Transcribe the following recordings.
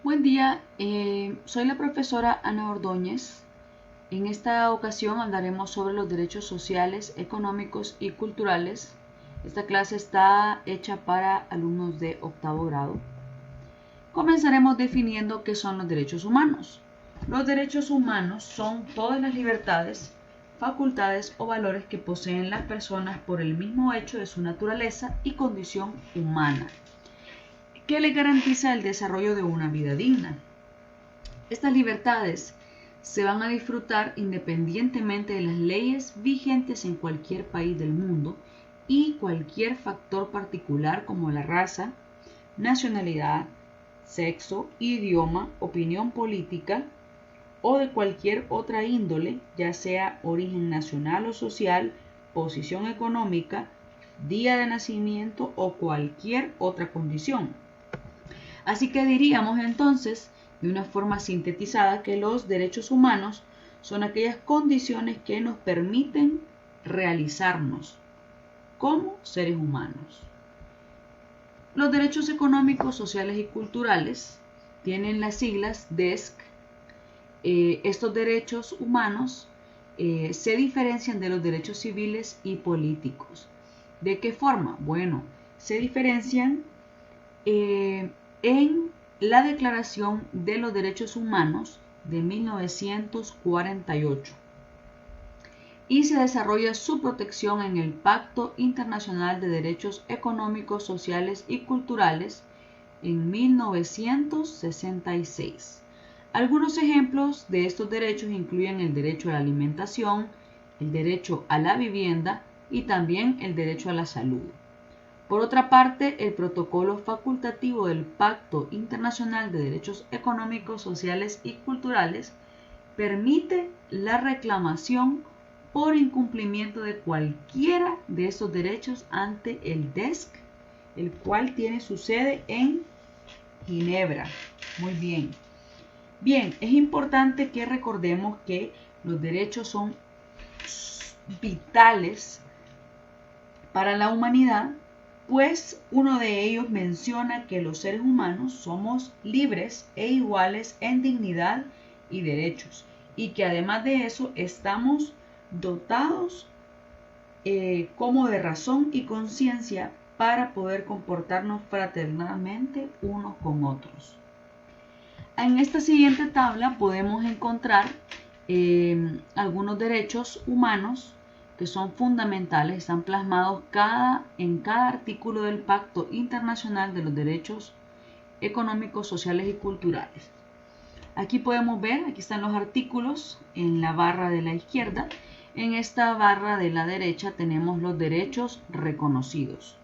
Buen día, soy la profesora Ana Ordóñez. En esta ocasión hablaremos sobre los derechos sociales, económicos y culturales. Esta clase está hecha para alumnos de octavo grado. Comenzaremos definiendo qué son los derechos humanos. Los derechos humanos son todas las libertades, facultades o valores que poseen las personas por el mismo hecho de su naturaleza y condición humana, que les garantiza el desarrollo de una vida digna. Estas libertades se van a disfrutar independientemente de las leyes vigentes en cualquier país del mundo y cualquier factor particular como la raza, nacionalidad, sexo, idioma, opinión política o de cualquier otra índole, ya sea origen nacional o social, posición económica, día de nacimiento o cualquier otra condición. Así que diríamos entonces, de una forma sintetizada, que los derechos humanos son aquellas condiciones que nos permiten realizarnos como seres humanos. Los derechos económicos, sociales y culturales tienen las siglas DESC. Estos derechos humanos se diferencian de los derechos civiles y políticos. ¿De qué forma? Bueno, se diferencian en la Declaración de los Derechos Humanos de 1948 y se desarrolla su protección en el Pacto Internacional de Derechos Económicos, Sociales y Culturales en 1966. Algunos ejemplos de estos derechos incluyen el derecho a la alimentación, el derecho a la vivienda y también el derecho a la salud. Por otra parte, el protocolo facultativo del Pacto Internacional de Derechos Económicos, Sociales y Culturales permite la reclamación por incumplimiento de cualquiera de estos derechos ante el DESC, el cual tiene su sede en Ginebra. Muy bien. Bien, es importante que recordemos que los derechos son vitales para la humanidad, pues uno de ellos menciona que los seres humanos somos libres e iguales en dignidad y derechos, y que además de eso estamos dotados como de razón y conciencia para poder comportarnos fraternalmente unos con otros. En esta siguiente tabla podemos encontrar algunos derechos humanos que son fundamentales, están plasmados en cada artículo del Pacto Internacional de los Derechos Económicos, Sociales y Culturales. Aquí podemos ver, aquí están los artículos en la barra de la izquierda. En esta barra de la derecha tenemos los derechos reconocidos.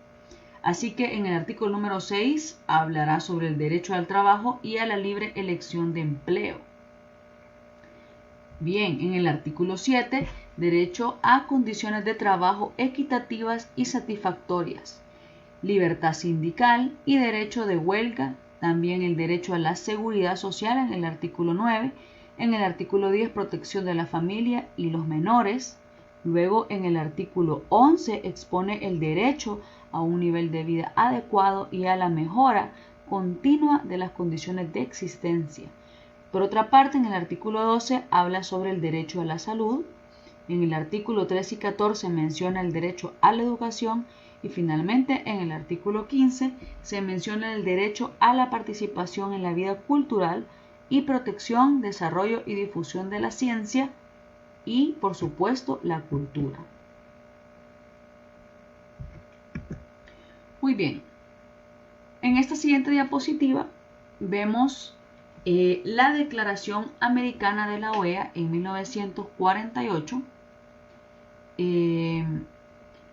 Así que en el artículo número 6 hablará sobre el derecho al trabajo y a la libre elección de empleo. Bien, en el artículo 7, derecho a condiciones de trabajo equitativas y satisfactorias, libertad sindical y derecho de huelga, también el derecho a la seguridad social en el artículo 9, en el artículo 10, protección de la familia y los menores. Luego en el artículo 11 expone el derecho a un nivel de vida adecuado y a la mejora continua de las condiciones de existencia. Por otra parte, en el artículo 12 habla sobre el derecho a la salud. En el artículo 13 y 14 menciona el derecho a la educación y finalmente en el artículo 15 se menciona el derecho a la participación en la vida cultural y protección, desarrollo y difusión de la ciencia y, por supuesto, la cultura. Muy bien. En esta siguiente diapositiva vemos la Declaración Americana de la OEA en 1948.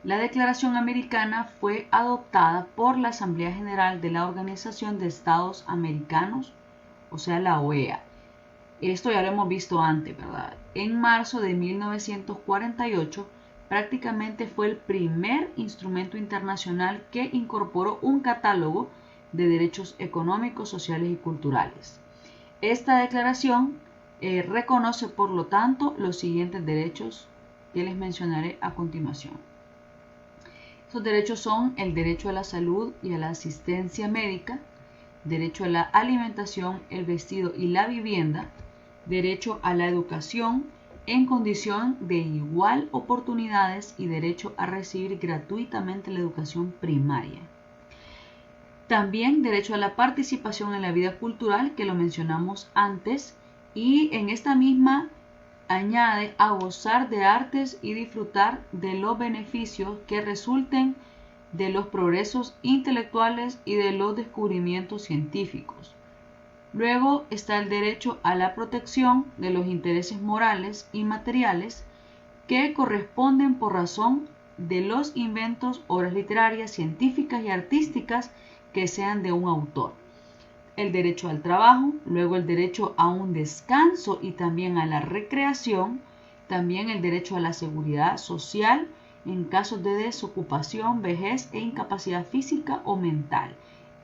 La Declaración Americana fue adoptada por la Asamblea General de la Organización de Estados Americanos, o sea, la OEA. Esto ya lo hemos visto antes, ¿verdad? En marzo de 1948, prácticamente fue el primer instrumento internacional que incorporó un catálogo de derechos económicos, sociales y culturales. Esta declaración reconoce, por lo tanto, los siguientes derechos que les mencionaré a continuación. Estos derechos son el derecho a la salud y a la asistencia médica, derecho a la alimentación, el vestido y la vivienda, derecho a la educación en condición de igual oportunidades y derecho a recibir gratuitamente la educación primaria. También derecho a la participación en la vida cultural, que lo mencionamos antes, y en esta misma añade a gozar de artes y disfrutar de los beneficios que resulten de los progresos intelectuales y de los descubrimientos científicos. Luego está el derecho a la protección de los intereses morales y materiales que corresponden por razón de los inventos, obras literarias, científicas y artísticas que sean de un autor. El derecho al trabajo, luego el derecho a un descanso y también a la recreación, también el derecho a la seguridad social en casos de desocupación, vejez e incapacidad física o mental.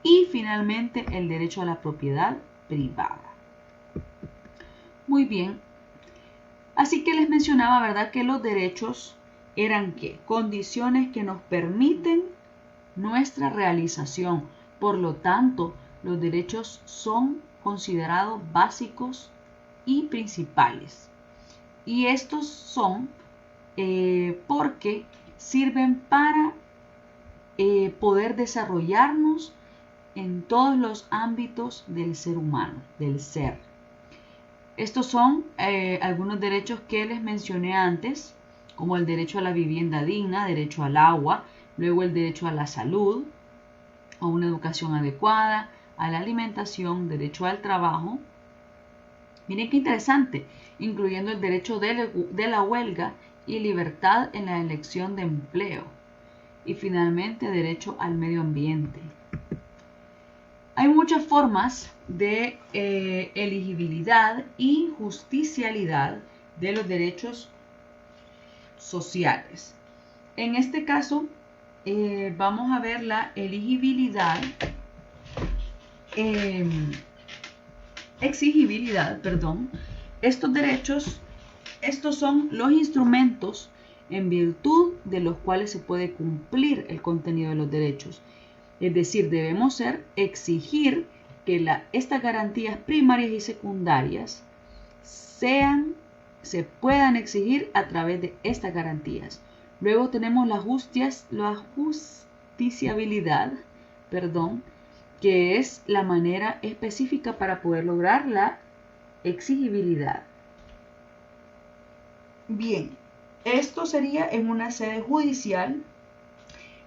Y finalmente el derecho a la propiedad privada. Muy bien. Así que les mencionaba, ¿verdad?, que los derechos eran ¿qué? Condiciones que nos permiten nuestra realización. Por lo tanto, los derechos son considerados básicos y principales. Y estos son porque sirven para poder desarrollarnos en todos los ámbitos del ser humano, del ser. Estos son algunos derechos que les mencioné antes, como el derecho a la vivienda digna, derecho al agua, luego el derecho a la salud, a una educación adecuada, a la alimentación, derecho al trabajo. Miren qué interesante, incluyendo el derecho de la huelga y libertad en la elección de empleo. Y finalmente, derecho al medio ambiente. Hay muchas formas de elegibilidad y justicialidad de los derechos sociales. En este caso, vamos a ver la elegibilidad, exigibilidad, perdón. Estos derechos, estos son los instrumentos en virtud de los cuales se puede cumplir el contenido de los derechos. Es decir, debemos exigir que estas garantías primarias y secundarias se puedan exigir a través de estas garantías. Luego tenemos la justiciabilidad, que es la manera específica para poder lograr la exigibilidad. Bien, esto sería en una sede judicial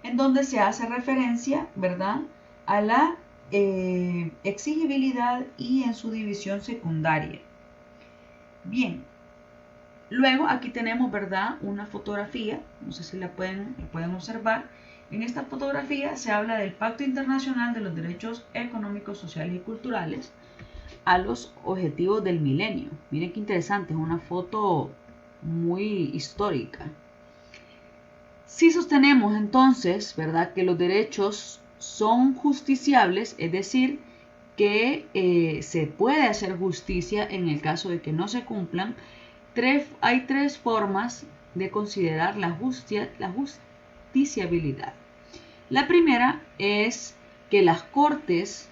en donde se hace referencia, ¿verdad?, a la exigibilidad y en su división secundaria. Bien, luego aquí tenemos, ¿verdad?, una fotografía, no sé si la pueden observar. En esta fotografía se habla del Pacto Internacional de los Derechos Económicos, Sociales y Culturales a los Objetivos del Milenio. Miren qué interesante, es una foto muy histórica. Si sostenemos entonces, ¿verdad?, que los derechos son justiciables, es decir, que se puede hacer justicia en el caso de que no se cumplan, hay tres formas de considerar la justiciabilidad. La primera es que las Cortes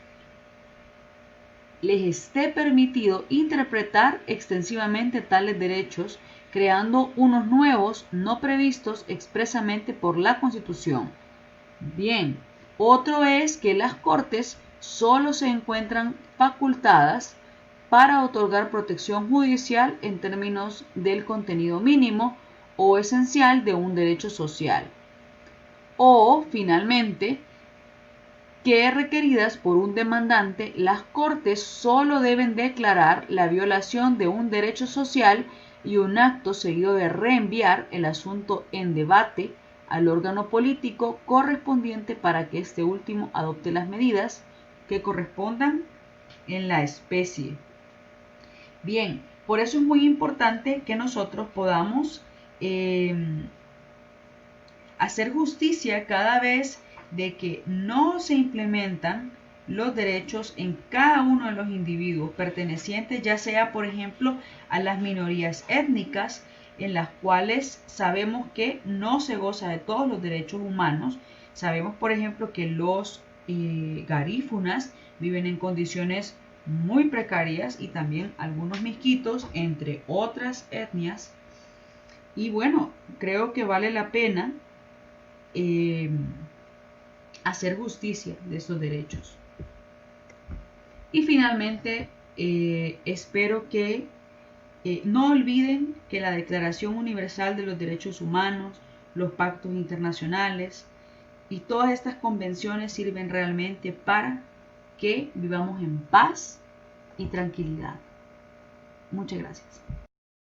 les esté permitido interpretar extensivamente tales derechos, creando unos nuevos no previstos expresamente por la Constitución. Bien, otro es que las Cortes solo se encuentran facultadas para otorgar protección judicial en términos del contenido mínimo o esencial de un derecho social. O, finalmente, que requeridas por un demandante, las Cortes solo deben declarar la violación de un derecho social y un acto seguido de reenviar el asunto en debate al órgano político correspondiente para que este último adopte las medidas que correspondan en la especie. Bien, por eso es muy importante que nosotros podamos hacer justicia cada vez de que no se implementan los derechos en cada uno de los individuos pertenecientes, ya sea, por ejemplo, a las minorías étnicas, en las cuales sabemos que no se goza de todos los derechos humanos. Sabemos, por ejemplo, que los garífunas viven en condiciones muy precarias y también algunos misquitos, entre otras etnias. Y bueno, creo que vale la pena hacer justicia de estos derechos. Y finalmente, espero que no olviden que la Declaración Universal de los Derechos Humanos, los pactos internacionales y todas estas convenciones sirven realmente para que vivamos en paz y tranquilidad. Muchas gracias.